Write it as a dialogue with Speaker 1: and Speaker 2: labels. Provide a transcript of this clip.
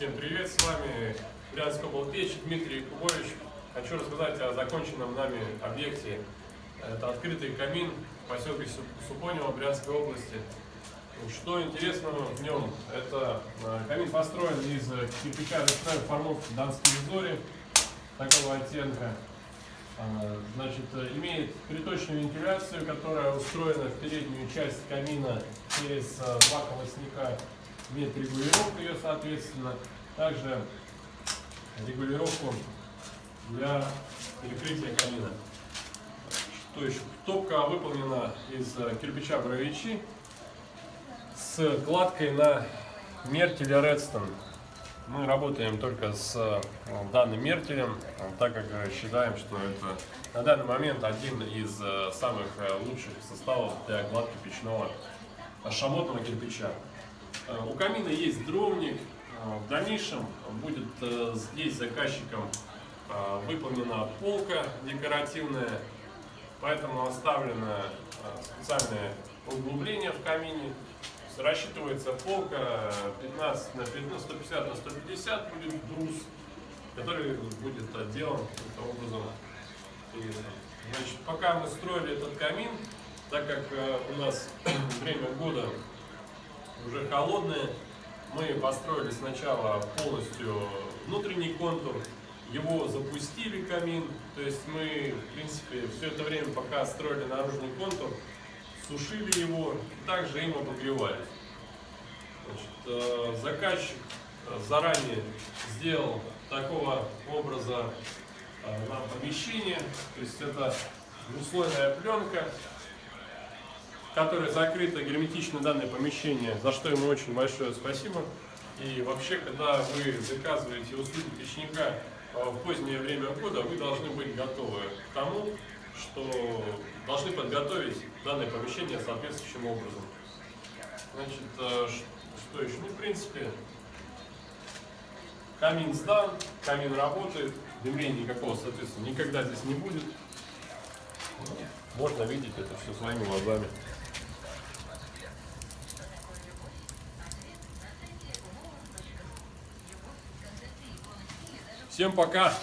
Speaker 1: Всем привет, с вами Брянская облпечь, Дмитрий Якубович. Хочу рассказать о законченном нами объекте. Это открытый камин в поселке Супонево Брянской области. Что интересного в нем? Это камин построен из кирпича ручной формовки Донские зори такого оттенка. Значит, имеет приточную вентиляцию, которая устроена в переднюю часть камина через два колосника. Имеет регулировку ее, соответственно. Также регулировку для перекрытия камина. Что еще? Топка выполнена из кирпича Боровичи с кладкой на мертеле Редстон. Мы работаем только с данным мертелем, так как считаем, что это на данный момент один из самых лучших составов для гладкопечного шамотного кирпича. У камина есть дровник. В дальнейшем будет здесь заказчиком выполнена полка декоративная, поэтому оставлено специальное углубление в камине. Рассчитывается полка 15 на 15, 150 на 150 будет брус, который будет отделан таким образом. Значит, пока мы строили этот камин, так как у нас время года уже холодное, мы построили сначала полностью внутренний контур, его запустили камин, то есть мы, в принципе, все это время, пока строили наружный контур, сушили его и также им обогревались. Значит, заказчик заранее сделал такого образа нам помещение, то есть это двуслойная пленка, которая закрыта герметично данное помещение, за что ему очень большое спасибо. И вообще, когда вы заказываете услуги печника в позднее время года, вы должны быть готовы к тому, что должны подготовить данное помещение соответствующим образом. Значит, что еще? Ну, в принципе, камин сдан, камин работает, дымления никакого, соответственно, никогда здесь не будет. Можно видеть это все своими глазами. Всем пока!